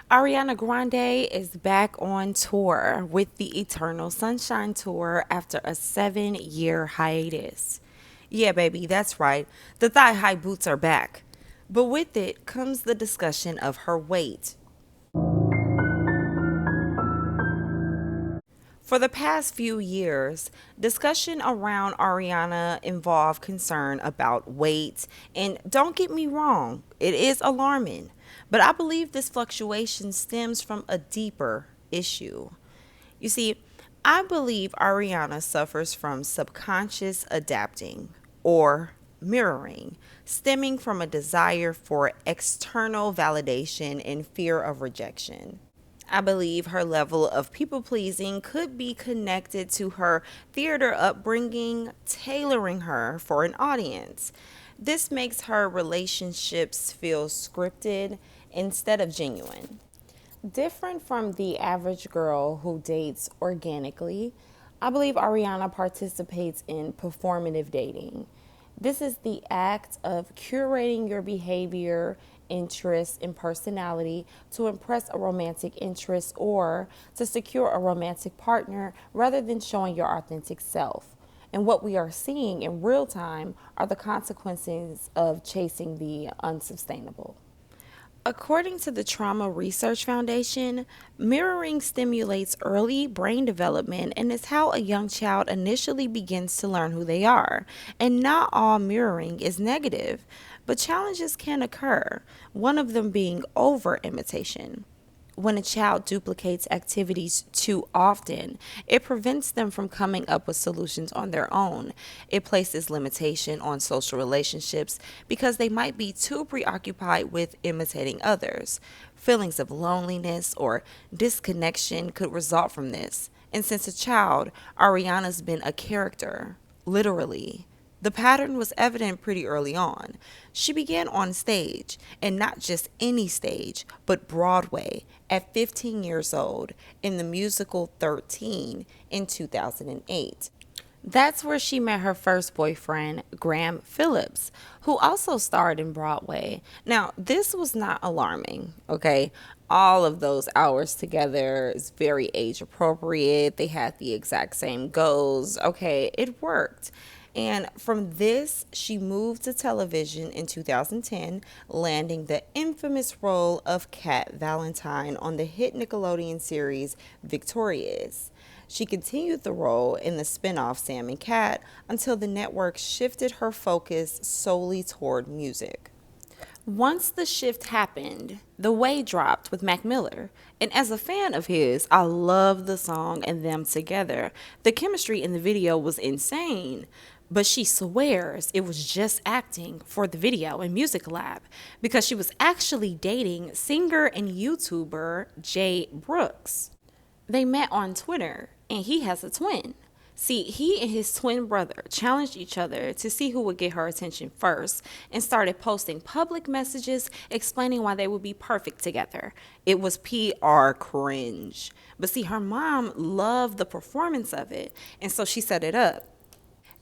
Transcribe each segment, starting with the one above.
Ariana Grande is back on tour with the Eternal Sunshine Tour after a 7-year hiatus. Yeah, baby, that's right. The thigh high boots are back. But with it comes the discussion of her weight. For the past few years, discussion around Ariana involved concern about weight, and don't get me wrong, it is alarming, but I believe this fluctuation stems from a deeper issue. You see, I believe Ariana suffers from subconscious adapting or mirroring, stemming from a desire for external validation and fear of rejection. I believe her level of people pleasing could be connected to her theater upbringing, tailoring her for an audience. This makes her relationships feel scripted instead of genuine. Different from the average girl who dates organically, I believe Ariana participates in performative dating. This is the act of curating your behavior, interests, and personality to impress a romantic interest or to secure a romantic partner rather than showing your authentic self. And what we are seeing in real time are the consequences of chasing the unsustainable. According to the Trauma Research Foundation, mirroring stimulates early brain development and is how a young child initially begins to learn who they are. And not all mirroring is negative, but challenges can occur, one of them being over imitation. When a child duplicates activities too often, it prevents them from coming up with solutions on their own. It places limitation on social relationships because they might be too preoccupied with imitating others. Feelings of loneliness or disconnection could result from this. And since a child, Ariana's been a character, literally. The pattern was evident pretty early on. She began on stage, and not just any stage, but Broadway, at 15 years old in the musical 13 in 2008. That's where she met her first boyfriend, Graham Phillips, who also starred in Broadway. Now, this was not alarming, okay? All of those hours together is very age appropriate. They had the exact same goals. Okay, it worked. And from this, she moved to television in 2010, landing the infamous role of Kat Valentine on the hit Nickelodeon series Victorious. She continued the role in the spin-off Sam and Cat until the network shifted her focus solely toward music. Once the shift happened, the way dropped with Mac Miller. And as a fan of his, I love the song and them together. The chemistry in the video was insane. But she swears it was just acting for the video and music lab because she was actually dating singer and YouTuber Jay Brooks. They met on Twitter and he has a twin. See, he and his twin brother challenged each other to see who would get her attention first and started posting public messages explaining why they would be perfect together. It was PR cringe. But see, her mom loved the performance of it, and so she set it up.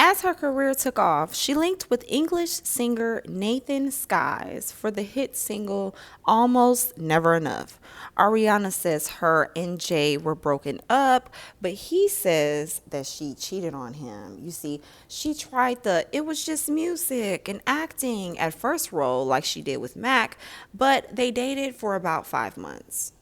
As her career took off, she linked with English singer Nathan Skies for the hit single Almost Never Enough. Ariana says her and Jay were broken up, but he says that she cheated on him. You see, she tried the it was just music and acting at first role like she did with Mac, but they dated for about 5 months.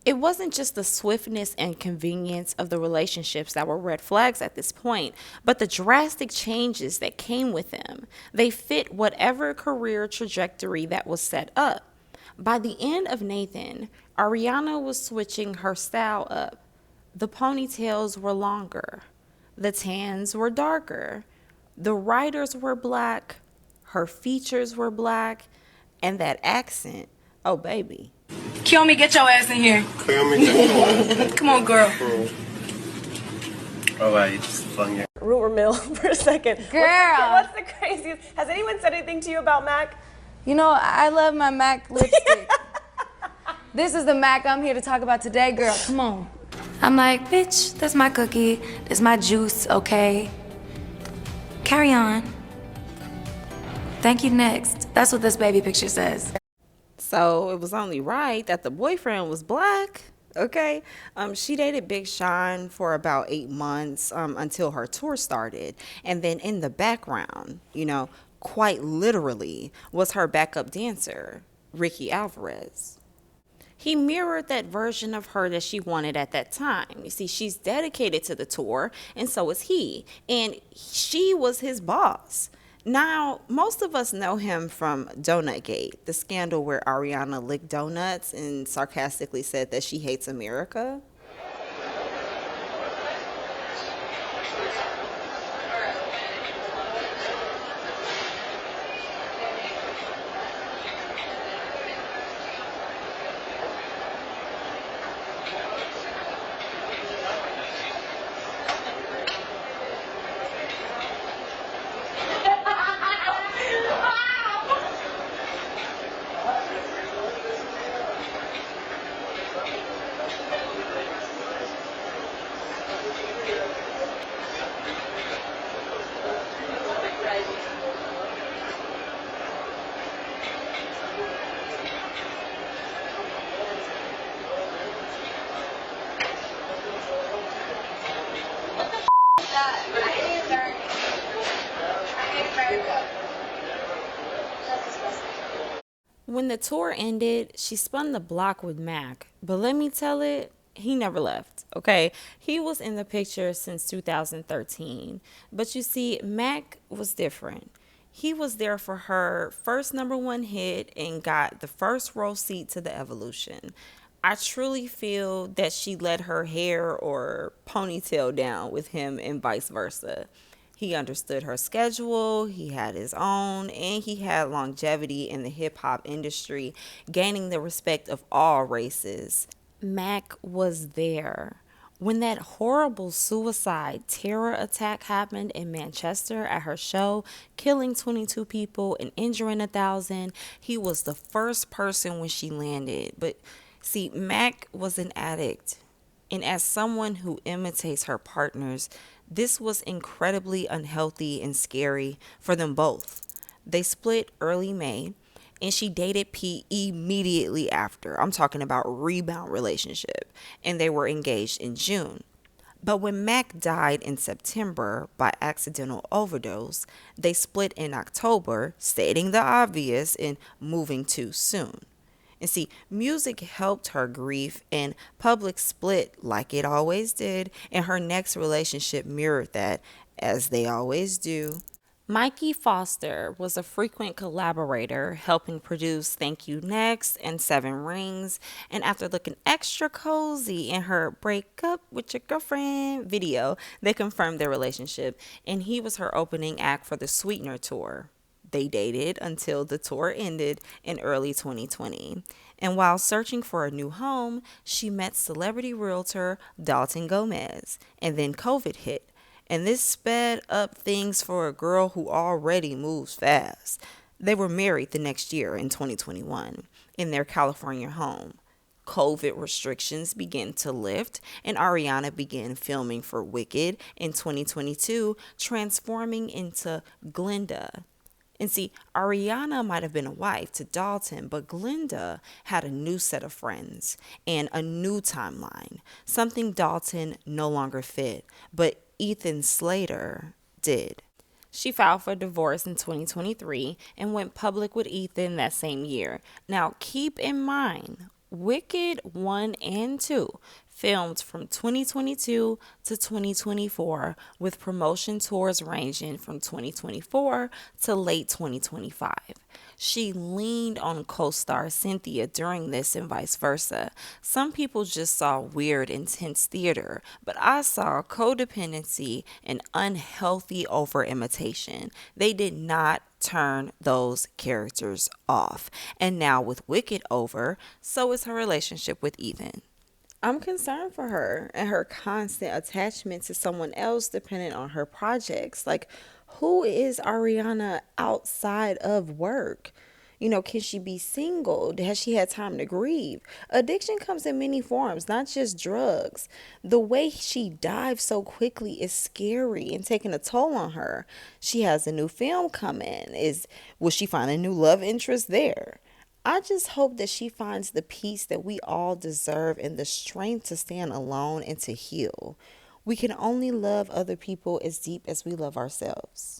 It wasn't just the swiftness and convenience of the relationships that were red flags at this point, but the drastic changes that came with them. They fit whatever career trajectory that was set up. By the end of Nathan, Ariana was switching her style up. The ponytails were longer. The tans were darker. The writers were black. Her features were black. And that accent, oh baby. Kiyomi, get your ass in here. Kiyomi, Come on, girl. all right, just fun. Rumor mill for a second. Girl. What's the craziest? Has anyone said anything to you about Mac? You know, I love my MAC lipstick. This is the MAC I'm here to talk about today, girl. Come on. I'm like, bitch, that's my cookie. That's my juice, okay? Carry on. Thank you, next. That's what this baby picture says. So it was only right that the boyfriend was black. Okay. She dated Big Sean for about 8 months until her tour started. And then in the background, quite literally, was her backup dancer, Ricky Alvarez. He mirrored that version of her that she wanted at that time. You see, she's dedicated to the tour, and so is he. And she was his boss. Now, most of us know him from Donut Gate, the scandal where Ariana licked donuts and sarcastically said that she hates America. When the tour ended, she spun the block with Mac. But let me tell it, he never left, okay? He was in the picture since 2013. But you see, Mac was different. He was there for her first #1 hit and got the first row seat to the Evolution. I truly feel that she let her hair or ponytail down with him and vice versa. He understood her schedule, he had his own, and he had longevity in the hip hop industry, gaining the respect of all races. Mac was there. When that horrible suicide terror attack happened in Manchester at her show, killing 22 people and injuring 1,000, he was the first person when she landed. But see, Mac was an addict. And as someone who imitates her partners, this was incredibly unhealthy and scary for them both. They split early May, and she dated Pete immediately after. I'm talking about rebound relationship, and they were engaged in June. But when Mac died in September by accidental overdose, they split in October, stating the obvious and moving too soon. And see, music helped her grief, and public split like it always did, and her next relationship mirrored that, as they always do. Mikey Foster was a frequent collaborator, helping produce Thank You Next and Seven Rings. And after looking extra cozy in her Break Up with Your Girlfriend video, they confirmed their relationship, and he was her opening act for the Sweetener tour. They dated until the tour ended in early 2020. And while searching for a new home, she met celebrity realtor Dalton Gomez. And then COVID hit. And this sped up things for a girl who already moves fast. They were married the next year in 2021 in their California home. COVID restrictions began to lift, and Ariana began filming for Wicked in 2022, transforming into Glenda. And see, Ariana might have been a wife to Dalton, but Glenda had a new set of friends and a new timeline, something Dalton no longer fit, but Ethan Slater did. She filed for divorce in 2023 and went public with Ethan that same year. Now, keep in mind, Wicked 1 and 2 filmed from 2022 to 2024, with promotion tours ranging from 2024 to late 2025. She leaned on co-star Cynthia during this and vice versa. Some people just saw weird, intense theater, but I saw codependency and unhealthy over-imitation. They did not turn those characters off. And now with Wicked over, so is her relationship with Ethan. I'm concerned for her and her constant attachment to someone else dependent on her projects. Like, who is Ariana outside of work? Can she be single? Has she had time to grieve? Addiction comes in many forms, not just drugs. The way she dives so quickly is scary and taking a toll on her. She has a new film coming. Will she find a new love interest there? I just hope that she finds the peace that we all deserve and the strength to stand alone and to heal. We can only love other people as deep as we love ourselves.